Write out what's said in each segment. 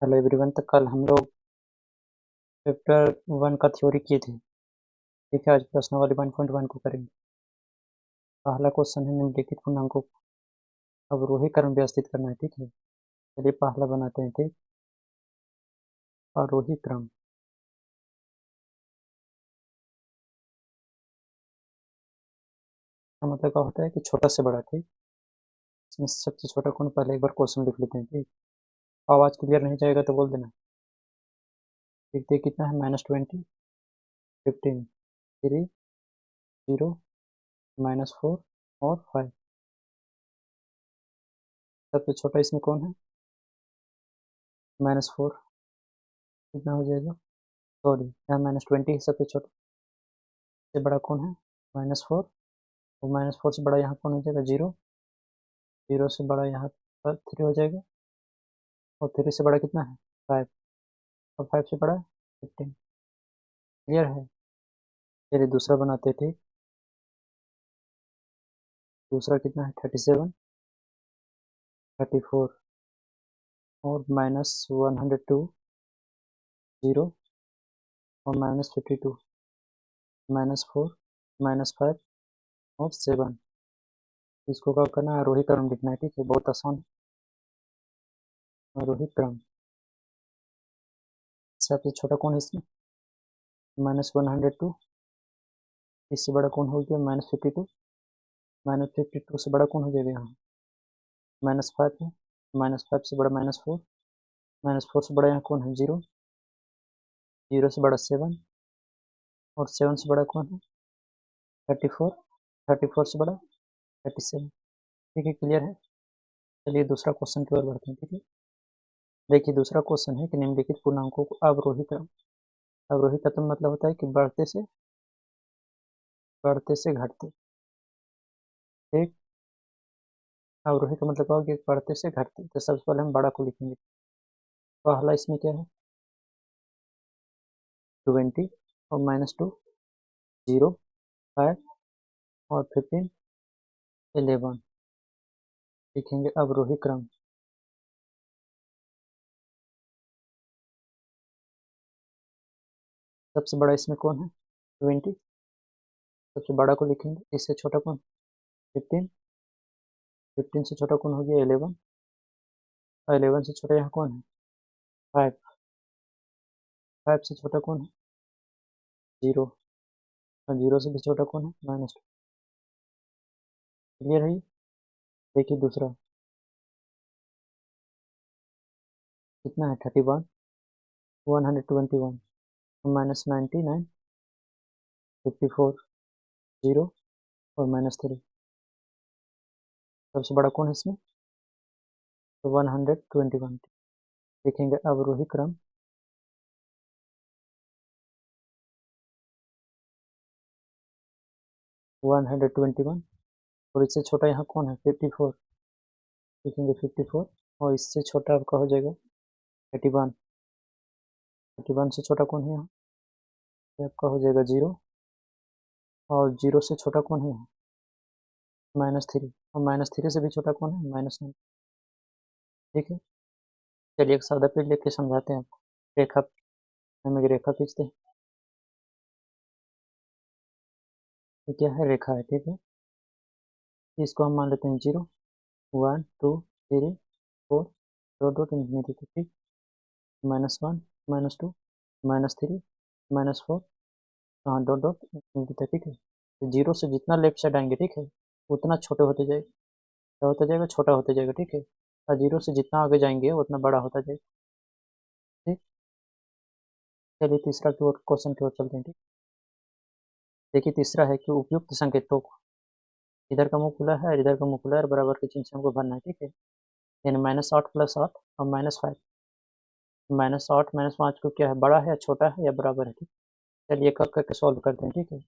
Hello everyone. तो कल हम लोग चैप्टर 1 का थ्योरी किए थे। ठीक है, आज प्रश्नावली 1.1 को करेंगे। पहला क्वेश्चन है निम्नलिखित पूर्णांकों को अवरोही क्रम में व्यवस्थित करना है। ठीक है, चलिए पहला बनाते हैं। ठीक, आरोही क्रम। का मतलब क्या होता है कि छोटा से बड़ा। ठीक, इसमें सबसे छोटा कौन, पहले एक बार क्वेश्चन लिख लेते हैं। ठीक, आवाज़ क्लियर नहीं जाएगा तो बोल देना। देखते कितना है, -20, 15, 3, 0, -4 और 5। सबसे छोटा इसमें कौन है, -4। कितना हो जाएगा, सॉरी यहाँ -20 है सबसे छोटा। सबसे बड़ा कौन है, -4। और -4 से बड़ा यहाँ कौन हो जाएगा, 0। 0 से बड़ा यहाँ पर 3 हो जाएगा। और 3 से बड़ा कितना है, 5। और 5 से बड़ा 15। क्लियर है। चलिए दूसरा बनाते हैं। ठीक, दूसरा कितना है, 37, 34 और -102, 0 और -52, -4, -5 और 7। इसको क्या करना है, आरोही क्रम लिखना है। ठीक है, बहुत आसान है। आरोही क्रम। सबसे छोटा कौन है इसमें, -102। इससे बड़ा कौन हो गया, -52। -52 से बड़ा कौन हो जाएगा यहाँ, -5 है। -5 से बड़ा -4। -4 से बड़ा यहाँ कौन है, 0। 0 से बड़ा 7 और 7 से बड़ा कौन है, 34। 34 से बड़ा 37। ठीक है, क्लियर है। चलिए दूसरा क्वेश्चन की ओर बढ़ते हैं। ठीक है, देखिए दूसरा क्वेश्चन है कि निम्नलिखित पूर्णांकों को अवरोही क्रम। अवरोही का तो मतलब होता है कि बढ़ते से घटते। ठीक, अवरोही का मतलब क्या होगा कि बढ़ते से घटते। तो सबसे पहले हम बड़ा को लिखेंगे। पहला इसमें क्या है, 20 और -2, 0, 5 और 15, 11 लिखेंगे अवरोही क्रम। सबसे बड़ा इसमें कौन है, 20। सबसे बड़ा को लिखेंगे। इससे छोटा कौन, 15। 15 से छोटा कौन हो गया, 11। और 11 से छोटा यहाँ कौन है, 5। 5 से छोटा कौन है, 0। और 0 से भी छोटा कौन है, -2। क्लियर है। देखिए दूसरा कितना है, 31, 121, -99, 54, 0 और -3। सबसे बड़ा कौन है इसमें, तो 121। देखेंगे अवरोही क्रम। 121 और इससे छोटा यहाँ कौन है, 54। देखेंगे 54 और इससे छोटा आपका हो जाएगा 31। 31 से छोटा कौन है यहाँ, ये आपका हो जाएगा 0। और 0 से छोटा कौन है यहाँ, -3। और -3 से भी छोटा कौन है, -9। ठीक है, चलिए एक सादा पेज लेके समझाते हैं आपको। रेखा, हम एक रेखा खींचते हैं। ये क्या है, रेखा है। ठीक है, इसको हम मान लेते हैं 0, 1, 2, 3, 4, डॉट डॉट इन्फिनिटी तक। ठीक, -1, -2, -3, -4, डॉट डॉट इन्फिनिटी तक। ठीक है, तो 0 से जितना लेफ्ट साइड आएंगे, ठीक है, उतना छोटे होते जाएगा, क्या होता जाएगा, छोटा होता जाएगा। ठीक है, और 0 से जितना आगे जाएंगे उतना बड़ा होता जाएगा। ठीक, चलिए तीसरा की ओर, क्वेश्चन की ओर चलते हैं। ठीक, देखिए तीसरा है कि उपयुक्त संकेतों को, इधर का मुंह खुला है और इधर का मुंह खुला है, बराबर के चिन्ह से हमको भरना है। ठीक है, यानी -8 + 8 और -5। -8 -5 को क्या है, बड़ा है या छोटा है या बराबर है। ठीक, चलिए कर करके सॉल्व करते हैं। ठीक है,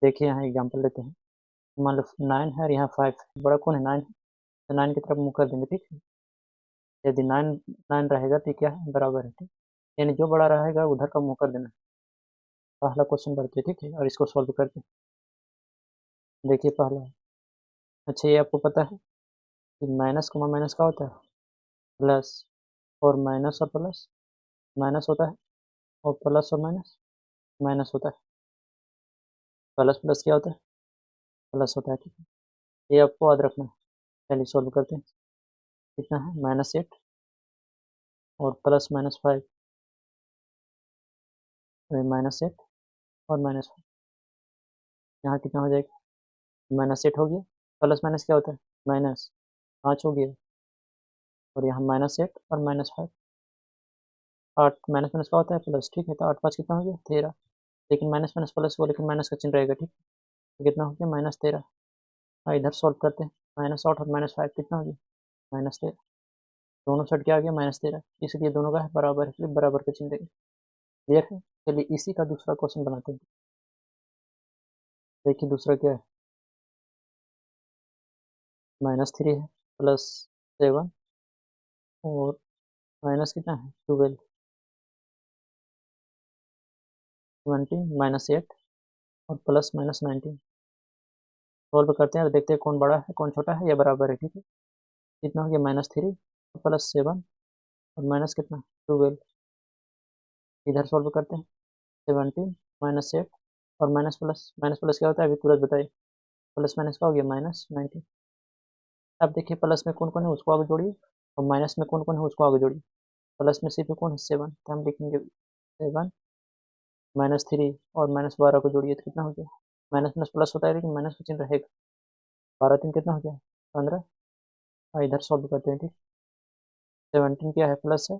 देखिए यहाँ एग्जाम्पल लेते हैं। मान लो 9 है और यहाँ 5 है, बड़ा कौन है, 9 है। तो 9 की तरफ मुँह कर देंगे। ठीक है, यदि 9 9 रहेगा तो क्या है, बराबर है। ठीक, यानी जो बड़ा रहेगा उधर का मुँह कर देना। पहला क्वेश्चन बढ़ते हैं। ठीक है, और इसको सॉल्व करते हैं। देखिए पहला है, अच्छा ये आपको पता है कि माइनस का माइनस का होता है प्लस, और माइनस और प्लस माइनस होता है, और प्लस और माइनस माइनस होता है। प्लस प्लस क्या होता है? प्लस होता है, ठीक है। ये आपको याद रखना है। चलिए सॉल्व करते हैं। कितना है? -8 और प्लस -5, -8 और -5। यहाँ कितना हो जाएगा? -8 हो गया, प्लस माइनस क्या होता है? माइनस, 5 हो गया, और यहाँ -8 और -5, 8 माइनस माइनस का होता है प्लस, ठीक है। तो 8 5 कितना हो गया? 13। लेकिन माइनस माइनस प्लस हुआ, लेकिन माइनस का चिन्ह रहेगा, ठीक है। तो कितना हो गया? -13। इधर सॉल्व करते हैं। -8 और -5 कितना हो गया? -13। दोनों साइड क्या आ गया? -13, इसलिए दोनों का है बराबर, इसलिए बराबर का चिन्ह देंगे। क्लियर है? चलिए इसी का दूसरा क्वेश्चन बनाते हैं। देखिए दूसरा क्या है। -3 है, +7 और माइनस कितना है? 12, 20 -8 और प्लस -19। सॉल्व करते हैं और देखते हैं कौन बड़ा है कौन छोटा है या बराबर है, ठीक है। कितना हो गया? -3 +7 और माइनस कितना? 12। इधर सॉल्व करते हैं। 17 -8 और माइनस प्लस क्या होता है? अभी तुरंत बताइए। प्लस माइनस का हो गया? -19। अब देखिए प्लस में कौन कौन है उसको आगे जोड़िए, और माइनस में कौन कौन है उसको आगे जोड़िए। प्लस में सिर्फ कौन है? 7, तो हम लिखेंगे 7 -3 और -12 को जोड़िए तो कितना हो गया? माइनस माइनस प्लस होता है, लेकिन माइनस का चिन्ह रहेगा। 12 3 कितना हो गया? 15। और इधर सॉल्व करते हैं, ठीक। 17 क्या है? प्लस है,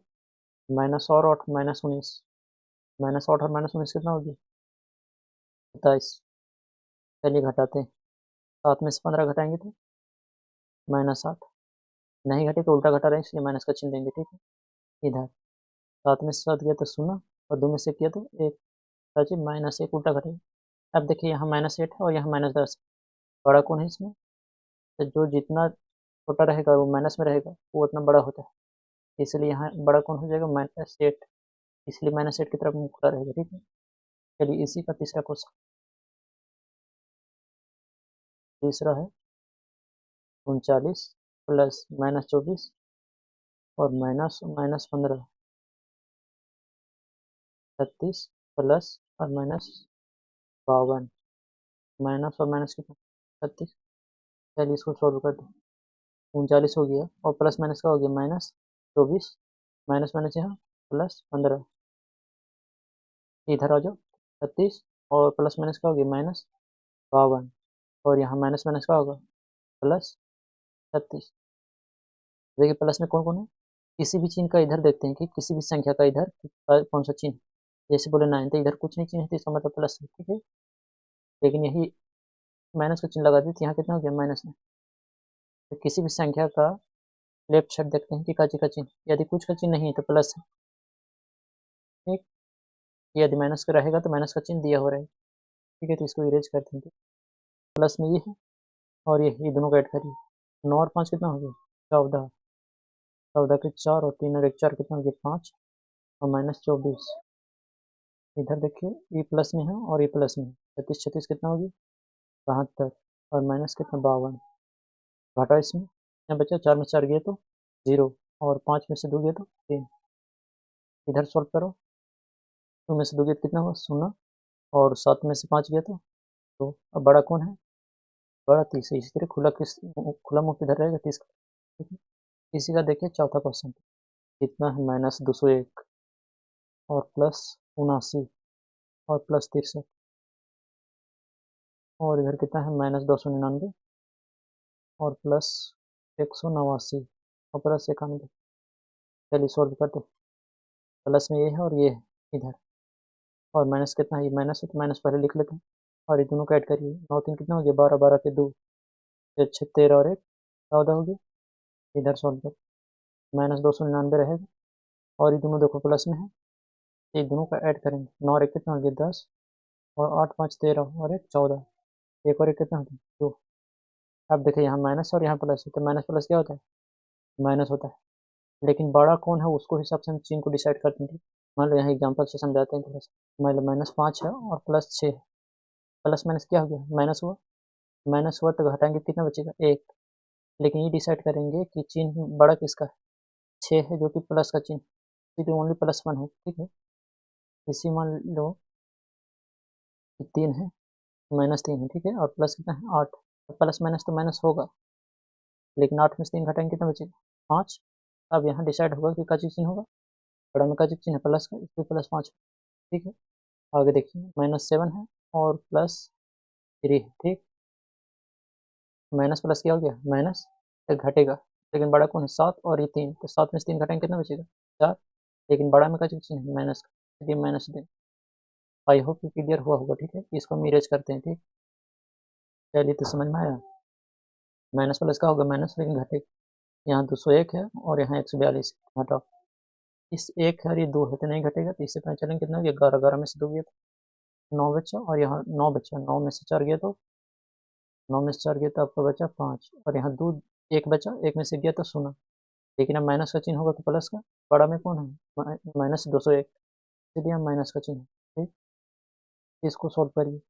माइनस और 8 -19, -8 और -19 कितना हो गया? 27। चलिए घटाते हैं। 7 में से 15 घटाएंगे तो -8। नहीं घटे तो उल्टा घटा रहे हैं, इसलिए माइनस का चिन्ह देंगे, ठीक है। इधर 7 में से 7 गया तो 0, और 2 में से किया तो 1, सच -1 उल्टा घटेगा। अब देखिए यहाँ -8 है और यहाँ -10। बड़ा कौन है इसमें? तो जो जितना छोटा रहेगा वो माइनस में रहेगा, वो उतना बड़ा होता है। इसलिए यहाँ बड़ा कौन हो जाएगा? -8, इसलिए -8 की तरफ मुँह खुला रहेगा, ठीक है। चलिए इसी का तीसरा क्वेश्चन। तीसरा है 39 प्लस -24 और माइनस -15, 36 प्लस और -52, माइनस और माइनस कितना? 36। चलिए इसको सॉल्व कर दो। 39 हो गया और प्लस माइनस का हो गया? -24, माइनस माइनस यहाँ +15। इधर आ जाओ। 36 और प्लस माइनस का हो गया? -52, और यहाँ माइनस माइनस का होगा? +36। देखिए प्लस में कौन कौन है? किसी भी चिन्ह का इधर देखते हैं कि किसी भी संख्या का इधर कौन सा चिन्ह। जैसे बोले 9 तो इधर कुछ नहीं चिन्ह है, तो इसका मतलब प्लस है, ठीक है। लेकिन यही माइनस का चिन्ह लगा दी तो यहाँ कितना हो गया? माइनस में। तो किसी भी संख्या का लेफ्ट साइड देखते हैं कि काची का चिन्ह, यदि कुछ का चिन्ह नहीं है तो प्लस है, ठीक। यदि माइनस का रहेगा तो माइनस का चिन्ह दिया हो रहा है, ठीक है। तो इसको इरेज कर देंगे। प्लस में ये है और ये दोनों को ऐड करिए। 9 और 5 कितना हो गया? 14। 14 के 4 और 3 और 1 4 कितना हो गया? 5 और -24। इधर देखिए ये प्लस में है और ये प्लस में है। 36 36 कितना हो गया? 72 और माइनस कितना? 52। घटा इसमें, यहाँ बचा 4 में 4 गया तो 0, और 5 में से 2 गया तो 3। इधर सॉल्व करो। 2 में से 2 गया तो कितना हुआ? 0, और 7 में से 5 गया तो 2। अब बड़ा कौन है? बड़ा 30 है। इसी तरह खुला मुख किधर रहेगा? 30 का, ठीक है। इसी का देखिए चौथा क्वेश्चन। कितना है? -201 और +79 और +63, और इधर कितना है? -299 और +189 और +91। चलिए सॉल्व करते हैं। प्लस में ये है और ये है इधर, और माइनस कितना है? ये माइनस है तो माइनस पहले लिख लेते हैं, और ये दोनों को ऐड करिए। 9 3 कितना हो गया? 12 12 के 2, 6 13 और 1 14 हो गया। इधर सॉल्व कर, -299 रहेगा, और ये दोनों देखो प्लस में है, ये दोनों का ऐड करेंगे। 9 और 1 कितना हो गया? 10, और 8 5 13 और 1 14, एक और एक कितना हो गया? 2। अब देखिए यहाँ माइनस और यहाँ प्लस है, तो माइनस प्लस क्या होता है? माइनस होता है। लेकिन बड़ा कौन है उसको हिसाब से हम चिन्ह को डिसाइड करते हैं। मान लो यहाँ एग्जाम्पल से समझाते हैं थोड़ा सा। मान लो -5 है और +6 है। प्लस माइनस क्या हो गया? माइनस हुआ। माइनस हुआ तो घटाएंगे कितना बचेगा? 1। लेकिन ये डिसाइड करेंगे कि चिन्ह बड़ा किसका है। 6 है जो कि प्लस का चिन्ह, इसलिए ओनली +1 है, ठीक है। इसी मान लो 3 है, -3 है, ठीक है, और प्लस कितना है 8, प्लस माइनस तो माइनस होगा, लेकिन 8 में से 3 घटाएंगे कितना बचेगा 5। अब यहाँ डिसाइड होगा कि का चीज चिन्ह होगा, बड़ा में का चीज चिन्ह है प्लस का, इसलिए +5, ठीक है। आगे देखिए -7 है और +3 है, ठीक। माइनस प्लस क्या हो गया माइनस, एक घटेगा, लेकिन बड़ा कौन है 7 और ये 3, तो 7 में से 3 घटाएंगे कितना बचेगा 4, लेकिन बड़ा में का चीज चिन्ह है माइनस का, इसलिए माइनस दें। आई होप कि क्लियर हुआ होगा, ठीक है। इसको हम इरेज करते हैं, ठीक। चलिए तो समझ में आया, माइनस प्लस का होगा माइनस, लेकिन घटेगा। यहाँ 201 है और यहाँ 142 हटाओ, इस 1 है और ये 2 है तो नहीं घटेगा, तो इससे पता चलेंगे कितना हो गया 11, 11 में से 2 गया तो 9 बचा, और यहाँ 9 बचा, 9 में से 4 गया तो 9 में से 4 गया तो आपका बचा 5, और यहाँ 2 1 बचा, 1 में से गया तो 0, लेकिन अब माइनस का चिन्ह होगा तो प्लस का, बड़ा में कौन है -201, इसलिए हम माइनस का चिन्ह, ठीक। इसको सॉल्व करिए,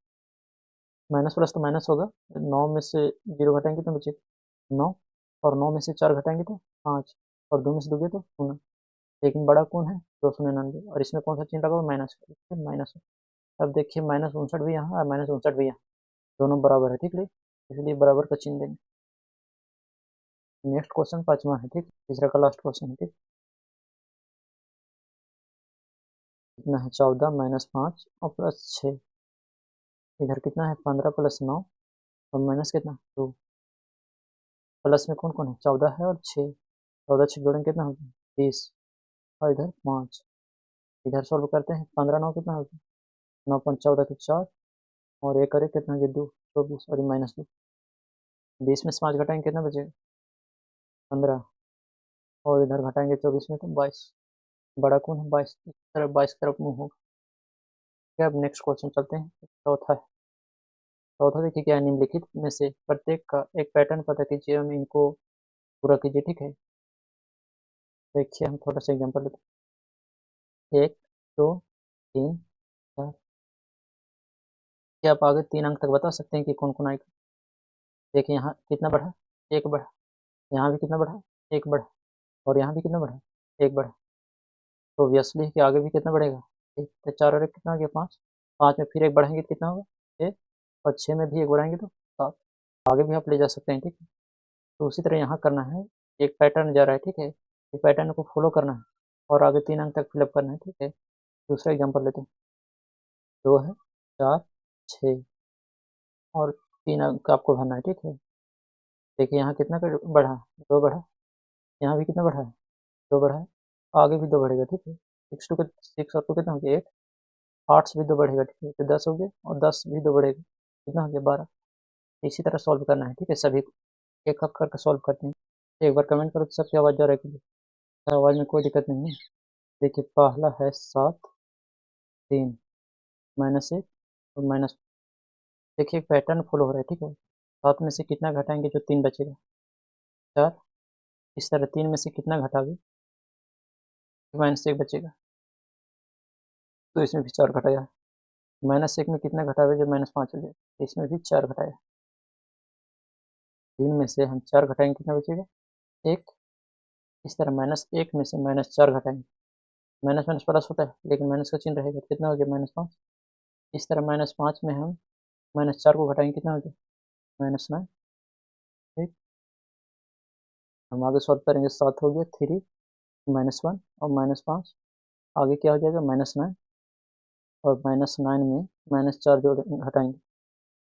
माइनस प्लस तो माइनस होगा, 9 में से 0 घटाएंगे तो बचे 9, और 9 में से 4 घटाएंगे तो 5, और 2 में से 2 गया तो 0, लेकिन बड़ा कौन है 299, और इसमें कौन सा चिन्ह लगा हुआ माइनस का, इसलिए माइनस। अब देखिए -59 भी यहाँ और -59 भी यहाँ, दोनों बराबर है, ठीक है, इसलिए बराबर का चिन्ह देंगे। नेक्स्ट क्वेश्चन 5वां है, ठीक, तीसरा का लास्ट क्वेश्चन है, ठीक। कितना है 14 -5 और +6, इधर कितना है 15 + 9 और माइनस कितना 2, प्लस में कौन कौन है 14 है और 6, 14 6 जोड़ेंगे कितना होगा 20, और इधर 5, इधर सॉल्व करते हैं 15 9 कितना होगा 9 5 14 तो 4, और एक करे कितना होगा 2 24, और -2, 20 में से 5 घटाएंगे कितना बचेगा 15, और इधर घटाएंगे 24 में तो 22, बड़ा कौन है 22, इस तरफ 22 की तरफ मुँह होगा। क्या, अब नेक्स्ट क्वेश्चन चलते हैं, चौथा है। चौथा देखिए क्या है, निम्नलिखित में से प्रत्येक का एक पैटर्न पता कीजिए, हम इनको पूरा कीजिए, ठीक है। देखिए हम थोड़ा सा एग्जाम्पल लेते हैं, 1 2 3 4, क्या आप आगे 3 अंक तक बता सकते हैं कि कौन कौन आएगा। देखिए यहाँ कितना बढ़ा, एक बढ़ा, यहाँ भी कितना बढ़ा, एक बढ़ा, और यहाँ भी कितना बढ़ा, एक बढ़ा, तो ऑब्वियसली कि आगे भी कितना बढ़ेगा, एक, तो 4 और 1 कितना हो गया 5, 5 में फिर एक बढ़ाएंगे तो कितना होगा 6, और 6 में भी एक बढ़ाएंगे तो 7, आगे भी आप ले जा सकते हैं, ठीक है। तो उसी तरह यहाँ करना है, एक पैटर्न जा रहा है, ठीक है, एक पैटर्न को फॉलो करना है, और आगे 3 अंक तक फिलअप करना है, ठीक है। दूसरा एग्जाम्पल लेते हैं, 2 है 4 6, और 3 अंक आपको भरना है, ठीक है। देखिए यहाँ कितना बढ़ा, 2 बढ़ा, यहाँ भी कितना बढ़ा है 2 बढ़ा है, आगे भी 2 बढ़ेगा, ठीक है। 6 और 2 कितना हो गया 8, 8 से भी 2 बढ़ेगा, ठीक है, तो 10 हो गया, और 10 भी 2 बढ़ेगा, कितना हो गया 12। इसी तरह सॉल्व करना है, ठीक है, सभी को एक एक करके सॉल्व करते हैं। एक बार कमेंट करो तो सबकी आवाज़ जा रही है, आवाज़ में कोई दिक्कत नहीं है। देखिए पहला है 7 3 -1 और माइनस, देखिए पैटर्न फॉलो हो रहा है, ठीक है। 7 में से कितना घटाएंगे जो 3 बचेगा 4, इस तरह 3 में से कितना घटाओगे -1 बचेगा, तो इसमें भी 4 घटाया, -1 में कितना घटाओगे जो -5 हो जाएगा, तो इसमें भी 4 घटाया, 3 में से हम 4 घटाएंगे कितना बचेगा 1, इस तरह -1 में से -4 घटाएंगे, माइनस माइनस प्लस होता है लेकिन माइनस का चिन्ह रहेगा, कितना हो गया -5, इस तरह -5 में हम -4 को घटाएंगे कितना हो गया -9, ठीक। हम आगे सॉल्व करेंगे, 7 हो गया 3 -1 और -5, आगे क्या हो जाएगा -9, और -9 में -4 जोड़ घटाएंगे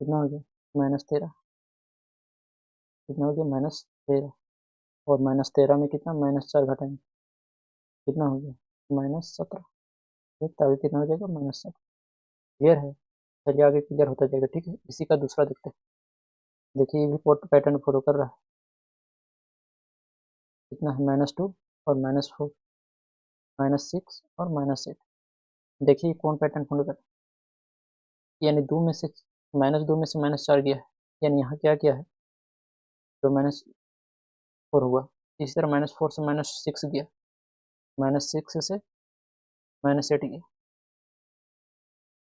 कितना हो गया -13, कितना हो गया -13, और -13 में कितना -4 घटाएंगे कितना हो गया -17, ठीक, तो आगे कितना हो जाएगा -7। क्लियर है, चलिए आगे क्लियर होता जाएगा, ठीक है। इसी का दूसरा देखते हैं, देखिए ये भी पैटर्न फॉलो कर रहा है, कितना है -2 और -4, -6 और -8, देखिए कौन पैटर्न फॉलो कर, यानी 2 में से -2 में से -4 गया है, यानी यहाँ क्या किया है तो -4 हुआ, इसी तरह -4 से -6 गया, -6 से -8 गया,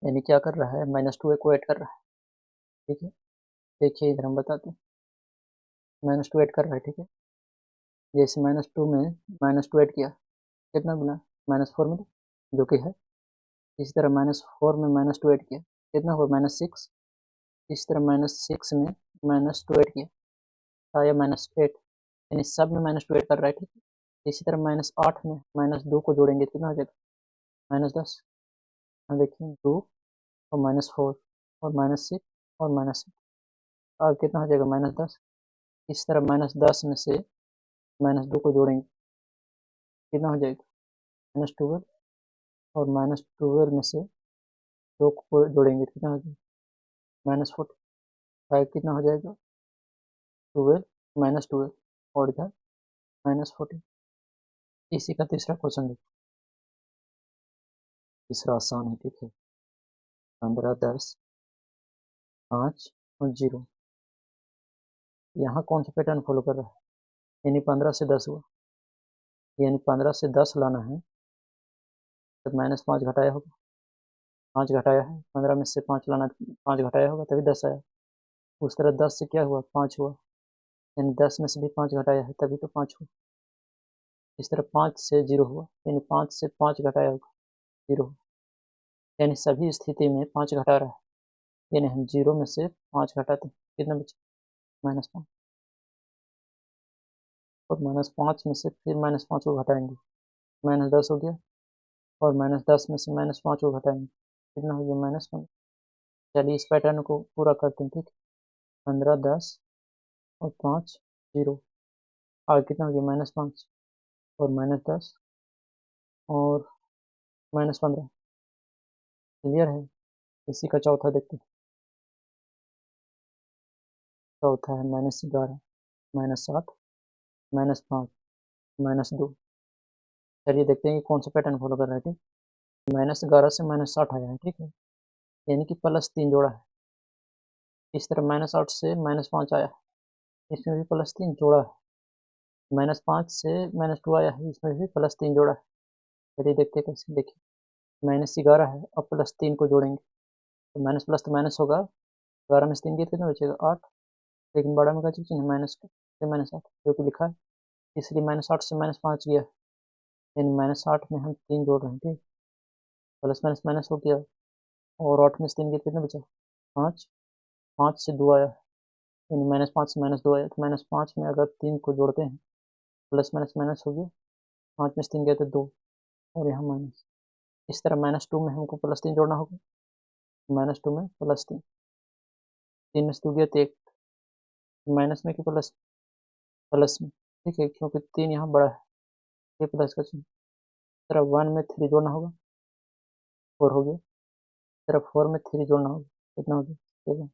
यानी क्या कर रहा है -2 को ऐड कर रहा है, ठीक है। देखिए इधर हम बताते हैं -2 ऐड कर रहा है, ठीक है, जैसे -2 में -2 ऐड किया, कितना मिला? -4 मिला, जो कि है। इसी तरह -4 में -2 ऐड किया, कितना हुआ? -6। इसी तरह -6 में -2 ऐड किया, आया -8। यानी सब में -2 ऐड कर रहा है, ठीक है। इसी तरह -8 में -2 को जोड़ेंगे, कितना हो जाएगा? -10। अब देखिए 2 और -4 और -6 और -6, और कितना हो जाएगा? -10। इस तरह -10 में से -2 को जोड़ेंगे, कितना हो जाएगा? -12। और -12 में से 2 को जोड़ेंगे, कितना हो जाएगा? -40। कितना हो जाएगा? 12 -12 और इधर -40। इसी का तीसरा क्वेश्चन देखो। तीसरा आसान है, ठीक है। 15, 10, 5 और 0। यहाँ कौन सा पैटर्न फॉलो कर रहा है? यानी 15 से 10 हुआ, यानी 15 से 10 लाना है, तो -5 घटाया होगा। 5 घटाया है, 15 में से 5 लाना, 5 घटाया होगा तभी 10 आया। उस तरह 10 से क्या हुआ? 5 हुआ, यानी 10 में से भी 5 घटाया है, तभी तो 5 हुआ। इस तरह 5 से 0 हुआ, यानी 5 से 5 घटाया होगा, 0 हुआ। यानी सभी स्थिति में 5 घटा रहा है, यानी हम 0 में से 5 घटाते हैं, कितना बचे? -5। और -5 में से फिर -5 को घटाएंगे, -10 हो गया। और -10 में से -5 को घटाएंगे, कितना हो गया? -15। चलिए इस पैटर्न को पूरा करते हैं, ठीक है। 15, 10 और 5, 0। आगे कितना हो गया? -5 और -10 और -15। क्लियर है? इसी का चौथा देखते हैं। चौथा है -11, -7, -5, -2। चलिए देखते हैं कि कौन सा पैटर्न फॉलो कर रहे थे। -11 से -8 आया है, ठीक है, यानी कि +3 जोड़ा है। इस तरह -8 से -5 आया है, इसमें भी +3 जोड़ा है। -5 से -2 आया है, इसमें भी +3 जोड़ा है। चलिए देखते हैं कैसे। देखिए -11 है, अब +3 को जोड़ेंगे, तो माइनस प्लस तो माइनस होगा। 11 में से 3 गया, कितना बचेगा? 8। लेकिन बड़ा में का चिन्ह है -2 से -8, जो कि लिखा है, इसलिए -8 से -5 गया, यानी -8 में हम 3 जोड़ रहे हैं, ठीक। प्लस माइनस माइनस हो गया, और 8 में से 3 गया, कितना बचा? 5। 5 से 2 आया, यानी -5 से -2 आया, तो -5 में अगर 3 को जोड़ते हैं, प्लस माइनस माइनस हो गया, 5 में से 3 गया तो 2, और यहाँ माइनस। इस तरह -2 में हमको +3 जोड़ना होगा, -2 में +3, 3 में से 2 गया तो 1, माइनस में कि प्लस? प्लस में, ठीक है, क्योंकि 3 यहाँ बड़ा है, ये प्लस का चिन्ह। तरफ 1 में 3 जोड़ना होगा, 4 हो गया। तरफ 4 में 3 जोड़ना होगा, कितना हो गया? 7।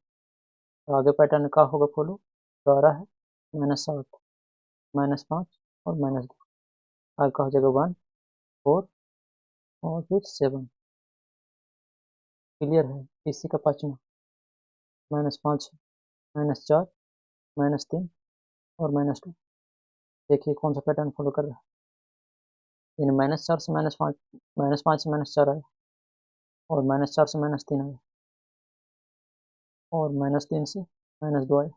तो आगे पैटर्न का होगा फॉलो, 12 है, -8, -5 और -2। आगे का हो जाएगा 1, 4 और फिर 7। क्लियर है? इसी का पाँचवा -5, -4, -3 और -2। देखिए कौन सा पैटर्न फॉलो कर रहा है। यानी -4 से -5, -5 से -4 आया, और -4 से -3 आया, और -3 से -2 आया।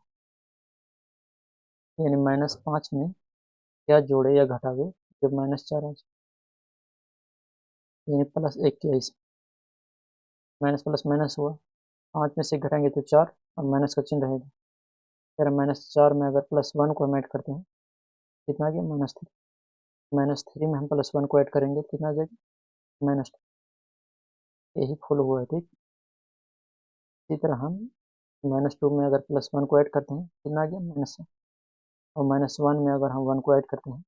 यानी -5 में क्या जोड़े या घटावे जब -4 आ जाए, यानी +1 किया, इस माइनस प्लस माइनस हुआ। 5 में से घटाएंगे तो 4, और माइनस का चिन्ह रहेगा। फिर -4 में अगर +1 को हम ऐड करते हैं, कितना आ गया? -3। -3 में हम +1 को ऐड करेंगे, कितना आ जाएगा? -2। यही फॉलो हुआ है, ठीक। इसी तरह हम -2 में अगर +1 को ऐड करते हैं, कितना आ गया? -1। और -1 में अगर हम 1 को ऐड करते हैं,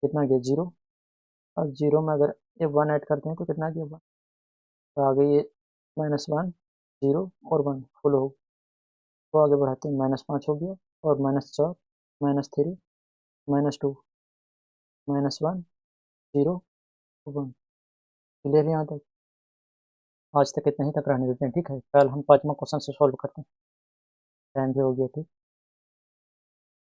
कितना आ गया? 0। और 0 में अगर ये 1 ऐड करते हैं तो कितना आ गया? 1। तो आगे ये -1, 0 और 1 फॉलो हो, तो आगे बढ़ाते हैं, -5 हो गया, और -4, -3, -2, -1, 0, 1। क्लियर है यहाँ तक? आज तक इतना ही तक रहने देते हैं, ठीक है। कल हम 5वां क्वेश्चन से सॉल्व करते हैं। टाइम भी हो गया, ठीक।